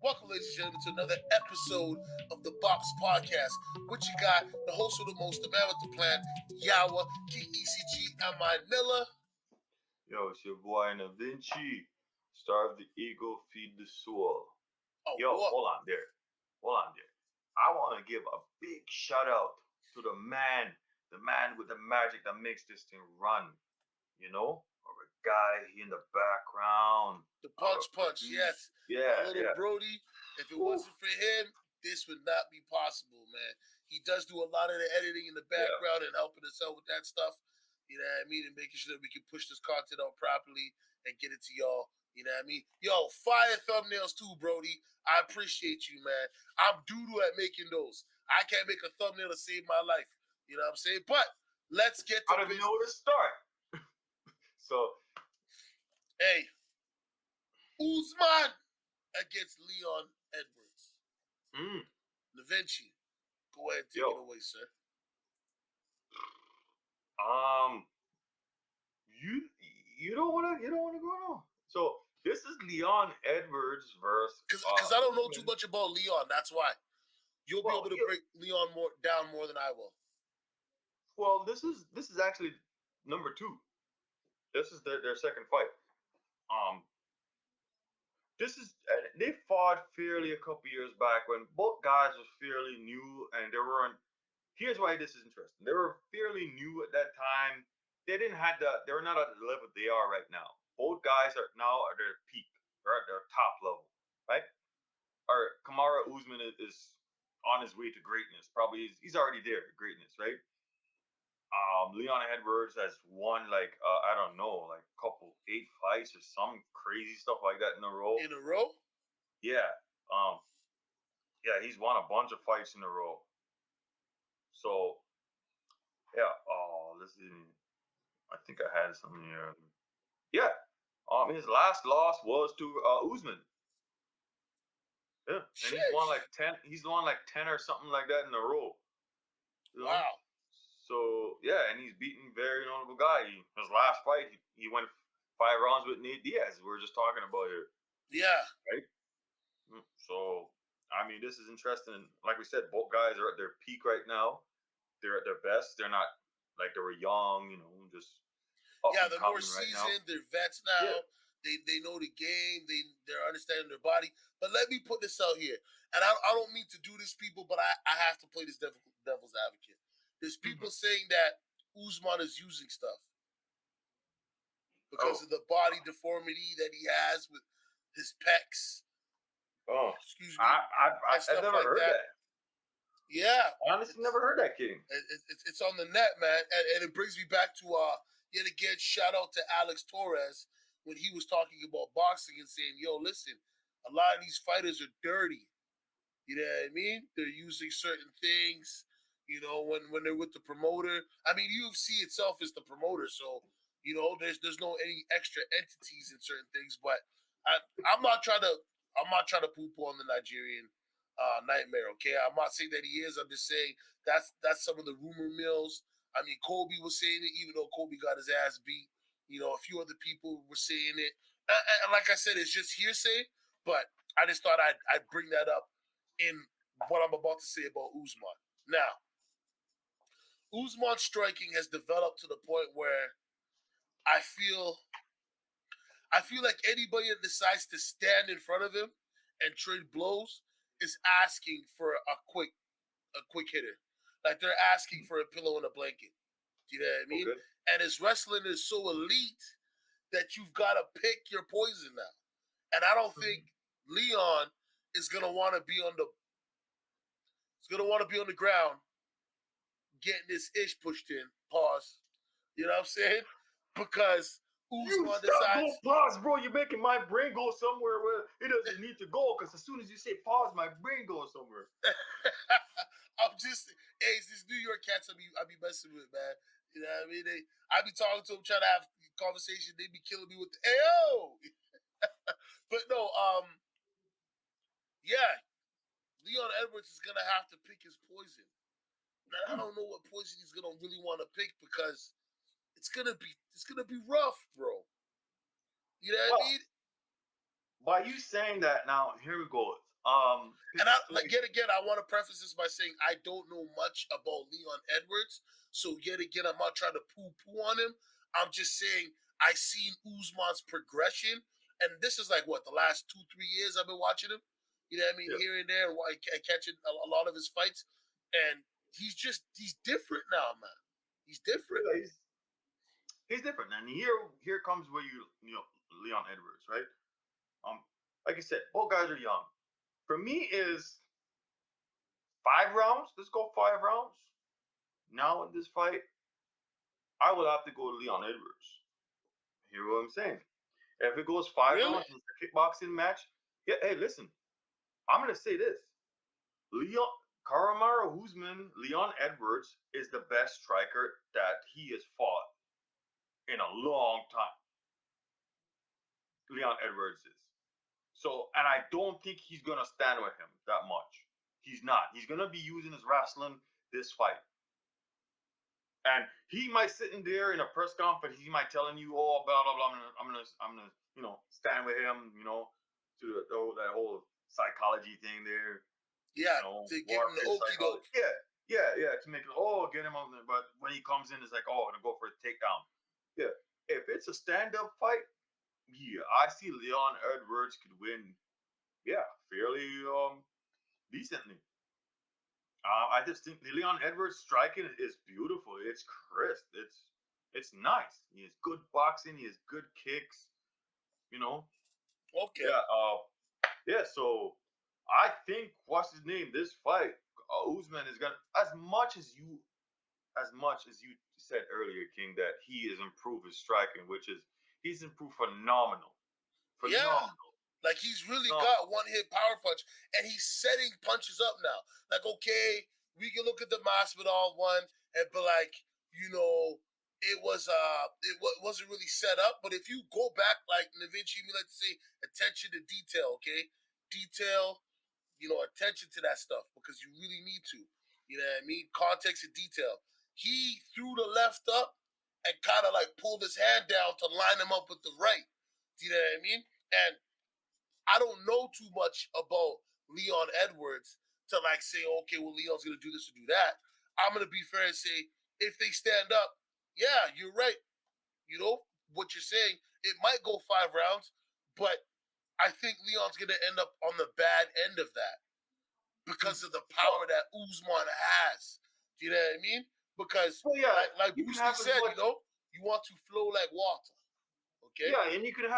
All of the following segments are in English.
Welcome, ladies and gentlemen, to another episode of the Bops Podcast. What you got? The host of the most, the man with the plan, Yawa, KECG, and my Nilla. Yo, it's your boy Da Vinci. Starve the ego, feed the soul. Oh, Yo, what? hold on there. I want to give a big shout out to the man with the magic that makes this thing run. You know? Or a guy in the background. The punch, yes. Yeah, My little Brody. If it wasn't for him, this would not be possible, man. He does do a lot of the editing in the background and helping us out with that stuff. You know what I mean? And making sure that we can push this content out properly and get it to y'all. You know what I mean? Yo, fire thumbnails too, Brody. I appreciate you, man. I'm doo-doo at making those. I can't make a thumbnail to save my life. You know what I'm saying? But let's get to I don't know where to start. So, hey, Usman against Leon Edwards. Da Vinci, go ahead and take it away, sir. You don't want to go on. So this is Leon Edwards versus. Because I don't know too much about Leon. That's why you'll be able to break Leon down more than I will. Well, this is actually number 2. This is their second fight. They fought fairly a couple years back when both guys were fairly new and they weren't. Here's why this is interesting. They were fairly new at that time. They were not at the level they are right now. Both guys are now at their peak, or at their top level, right? Or Kamaru Usman is on his way to greatness. Probably he's already there, greatness, right? Leon Edwards has won I don't know, like couple 8 fights or some crazy stuff like that in a row. In a row? Yeah. Yeah, he's won a bunch of fights in a row. So, yeah. Let's see. I think I had something here. Yeah. His last loss was to Usman. Yeah, and he's won like 10. He's won like 10 or something like that in a row. Wow. So yeah, and he's beaten very notable guy. His last fight, he went 5 rounds with Nate Diaz. We were just talking about here. Yeah. Right. So I mean, this is interesting. Like we said, both guys are at their peak right now. They're at their best. They're not like they were young, just. They're more seasoned. They're vets now. Yeah. They know the game. They're understanding their body. But let me put this out here, and I don't mean to do this, people, but I have to play this devil's advocate. There's people saying that Usman is using stuff because of the body deformity that he has with his pecs. Oh, excuse me. I've never heard that. Yeah, I honestly never heard that, King. It's on the net, man, and it brings me back to yet again. Shout out to Alex Torres when he was talking about boxing and saying, "Yo, listen, a lot of these fighters are dirty. You know what I mean? They're using certain things. When they're with the promoter. I mean, UFC itself is the promoter, so there's no any extra entities in certain things. But I'm not trying to poo-poo on the Nigerian nightmare. Okay, I'm not saying that he is. I'm just saying that's some of the rumor mills. I mean, Kobe was saying it, even though Kobe got his ass beat. A few other people were saying it. And like I said, it's just hearsay. But I just thought I'd bring that up in what I'm about to say about Usman. Now, Usman's striking has developed to the point where I feel like anybody that decides to stand in front of him and trade blows is asking for a quick hitter. Like they're asking for a pillow and a blanket. Do you know what I mean? Okay. And his wrestling is so elite that you've got to pick your poison now. And I don't think Leon is gonna want to be on the ground getting this ish pushed in. Pause. You know what I'm saying? Because Usman decides. Pause, bro. You're making my brain go somewhere where it doesn't need to go. Because as soon as you say pause, my brain goes somewhere. These New York cats I be messing with, man. You know what I mean? I be talking to them, trying to have conversation. They be killing me with the Ayo. But no, yeah, Leon Edwards is gonna have to pick his poison. Now, I don't know what poison he's gonna really want to pick because it's gonna be rough, bro. You know what I mean? By you saying that, now here we go. And I So like yet again, I want to preface this by saying I don't know much about Leon Edwards. So yet again, I'm not trying to poo-poo on him. I'm just saying I seen Usman's progression, and this is like what the last 2-3 years I've been watching him. You know what I mean? yeah, Here and there, catching a lot of his fights, and he's different now, man. He's different. yeah, he's different. And here comes where you know Leon Edwards, right? Um, like I said, both guys are young. For me, is 5 rounds. Let's go 5 rounds. Now in this fight, I will have to go to Leon Edwards. Hear what I'm saying? If it goes five Really? rounds, it's a kickboxing match. Yeah, hey, listen, I'm gonna say this: Leon Kamaru Usman, Leon Edwards is the best striker that he has fought in a long time. Leon Edwards is. So, and I don't think he's gonna stand with him that much. He's not. He's gonna be using his wrestling this fight. And he might sit in there in a press conference. He might telling you, "Oh, blah blah blah. I'm gonna, stand with him. To that whole psychology thing there. Yeah, to give him Work the his okey psychology. doke. Yeah. To make it, get him on there. But when he comes in, it's like, oh, gonna go for a takedown. Yeah. If it's a stand-up fight, yeah, I see Leon Edwards could win. Yeah, fairly decently. I just think Leon Edwards striking is beautiful. It's crisp. It's nice. He has good boxing. He has good kicks. You know. Okay. Yeah. Yeah. So I think what's his name? This fight, Usman is gonna as much as you said earlier, King, that he has improved his striking, which is he's improved phenomenal, Yeah. phenomenal, Like he's really got phenomenal. one hit power punch, and he's setting punches up now. Like okay, we can look at the Masvidal one and be like, wasn't really set up. But if you go back, like Navinci, we like to say, attention to detail. Okay, detail. Attention to that stuff because you really need to. You know what I mean? Context and detail. He threw the left up and kind of like pulled his hand down to line him up with the right. Do you know what I mean? And I don't know too much about Leon Edwards to like say, okay, well, Leon's gonna do this or do that. I'm gonna be fair and say, if they stand up, yeah, you're right. You know what you're saying. It might go 5 rounds, but I think Leon's gonna end up on the bad end of that because of the Well, power that Usman has. Do you know what I mean? Because well, yeah, like you can Bruce Lee have as said, much. you want to flow like water. Okay? Yeah, and you can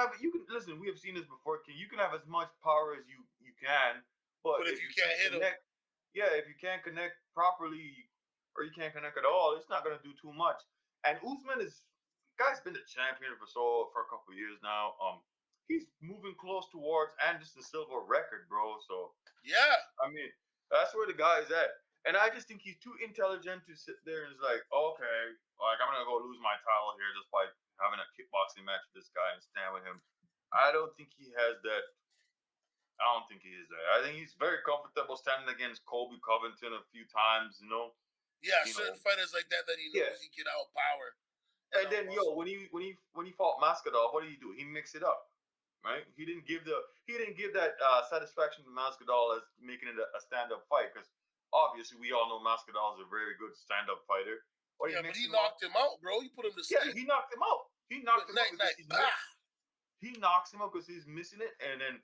listen. We have seen this before, King. You can have as much power as you can, but But if if you you can't can't hit him, connect, yeah, if you can't connect properly or you can't connect at all, it's not gonna do too much. And Usman guy's been the champion for a couple of years now. He's moving close towards Anderson Silva record, bro. So yeah, I mean, that's where the guy is at. And I just think he's too intelligent to sit there and is like, okay, like I'm gonna go lose my title here just by having a kickboxing match with this guy and stand with him. I don't think he has that. I don't think he is that. I think he's very comfortable standing against Colby Covington a few times. yeah, You certain know, fighters like that he yeah. knows he can outpower and And then outmuscle. when he fought Masvidal, what did he do? He mixed it up, right? He didn't give that satisfaction to Masvidal as making it a stand up fight because obviously we all know Masvidal is a very good stand up fighter. But he Yeah, but mixed he him up. knocked him out, bro. He put him to Yeah, sleep. he knocked him out. He He knocked went him out night because night. he's Bah. he knocks him out because he's missing it. And then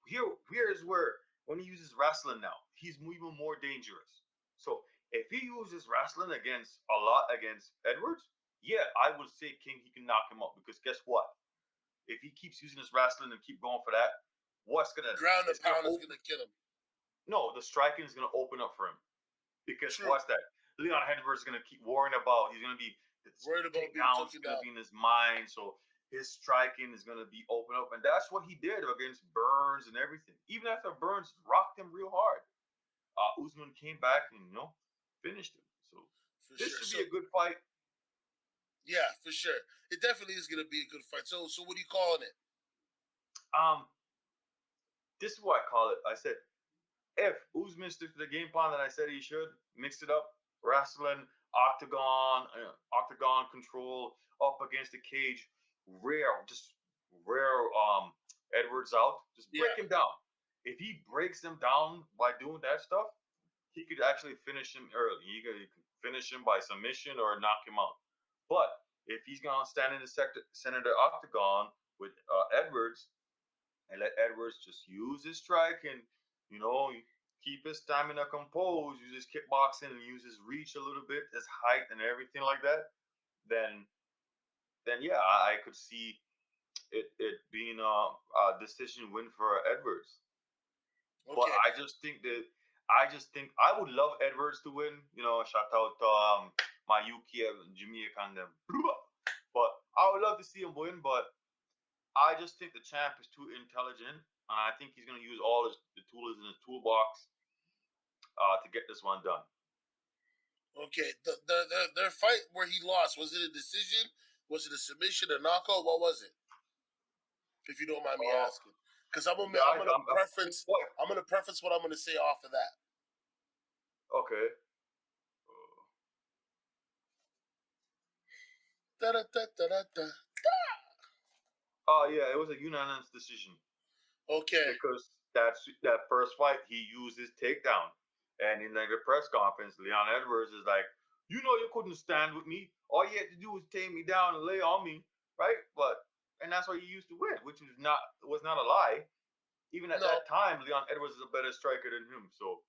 here's where when he uses wrestling now, he's even more dangerous. So if he uses wrestling against a lot against Edwards, yeah, I would say King he can knock him out because guess what? If he keeps using his wrestling and keep going for that, what's The gonna ground and it's gonna pound is open gonna kill him. no, the striking is gonna open up for him. Because True. what's that? Leon Edwards is gonna keep worrying about. He's gonna be Worried about being takedowns taken gonna down. be in his mind. So his striking is gonna be open up, and that's what he did against Burns and everything. Even after Burns rocked him real hard, Usman came back and finished him. So For this sure. should So be a good fight. yeah, for sure. It definitely is gonna be a good fight. So what are you calling it? Um, this is what I call it. I said if Usman sticks to the game plan that I said he should, mix it up, wrestling, octagon control up against the cage, just rare Edwards out, just Yeah. break him down. if he breaks him down by doing that stuff, he could actually finish him early. He could finish him by submission or knock him out. But if he's gonna stand in the center of the octagon with Edwards and let Edwards just use his strike and you know keep his stamina composed, use his kickboxing and use his reach a little bit, his height and everything like that, then yeah, I could see it being a decision win for Edwards. But Okay, I just think I would love Edwards to win. You know, shout out to my UK Jamaica and them. But I would love to see him win. But I just think the champ is too intelligent, and I think he's gonna use all the tools in his toolbox to get this one done. okay. Their fight where he lost, was it a decision? Was it a submission, a knockout? What was it? If you don't mind me Uh, asking, because I'm gonna I'm guys, gonna preference what? I'm gonna preference what I'm gonna say off of that. Okay. Da, da, da, da, da, da. Oh yeah, it was a unanimous decision. Okay, Because that first fight he used his takedown, and in like the press conference, Leon Edwards is like, "You know, you couldn't stand with me. All you had to do was take me down and lay on me, right?" But and that's what he used to win, which was not a lie. Even at no. that time, Leon Edwards is a better striker than him. So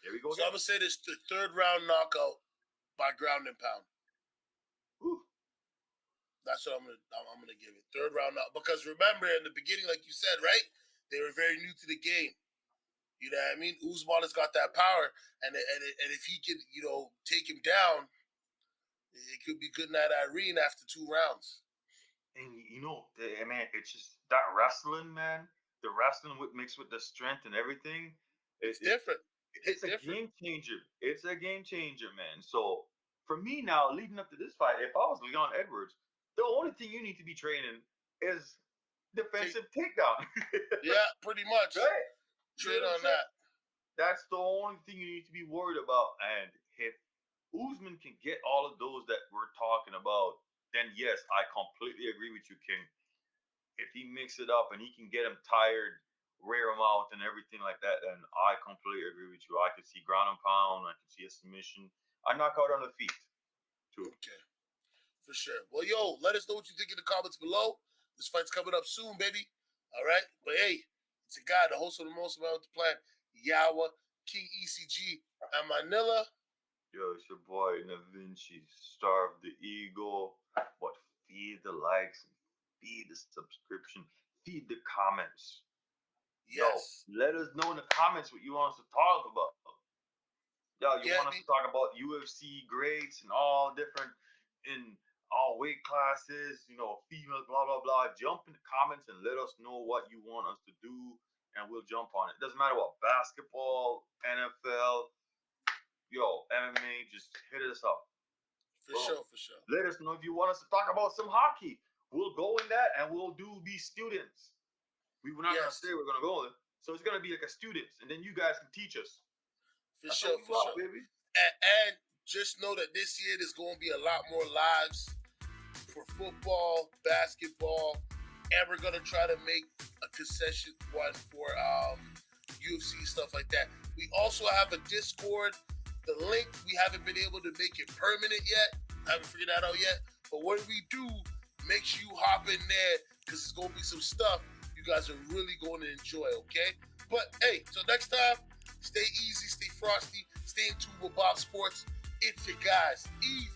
here we go So I'm again. gonna say this: the third round knockout by ground and pound. Whew. That's what I'm gonna give it. Third round knockout, because remember in the beginning, like you said, right? They were very new to the game. You know what I mean? Usman has got that power, and if he can, take him down, it could be good night Irene after 2 rounds. And man, it's just that wrestling, man. The wrestling with mixed with the strength and everything. It, It's it different. it's It's a different. game changer. It's a game changer, man. So for me now, leading up to this fight, if I was Leon Edwards, the only thing you need to be training is Take, defensive takedown. yeah, pretty much. Right? You Trade know what I'm on saying? that That's the only thing you need to be worried about. And if Usman can get all of those that we're talking about, then yes, I completely agree with you, King. If he mix it up and he can get him tired, wear him out, and everything like that, then I completely agree with you. I could see ground and pound. I could see a submission. I knock out on the feet too. Okay, for sure. Well, yo, let us know what you think in the comments below. This fight's coming up soon, baby. All right, but hey, it's a guy, the host of the most about the plan, Yawa King ECG, and Manila. Yo, it's your boy Da Vinci, star of the Eagle. But feed the likes, feed the subscription, feed the comments. Yo, Yes, let us know in the comments what you want us to talk about. Yo, you you want get us to me? talk about UFC greats and all different in all weight classes, females, blah blah blah. Jump in the comments and let us know what you want us to do, and we'll jump on it. Doesn't matter what basketball, NFL, MMA, just hit us up. For Boom. sure, for sure. Let us know if you want us to talk about some hockey. We'll go in that and we'll be students. We're not gonna say Yes, we're gonna go in. So it's gonna be like a students, and then you guys can teach us. for That's what sure, we for want, sure. baby. And just know that this year there's going to be a lot more lives for football, basketball, and we're gonna try to make a concession one for UFC stuff like that. We also have a Discord. The link we haven't been able to make it permanent yet. I haven't figured that out yet. But when we do, make sure you hop in there because there's gonna be some stuff you guys are really going to enjoy. Okay. But hey, till next time, stay easy, stay frosty, stay in tune with Bob Sports. It's your guys. Easy.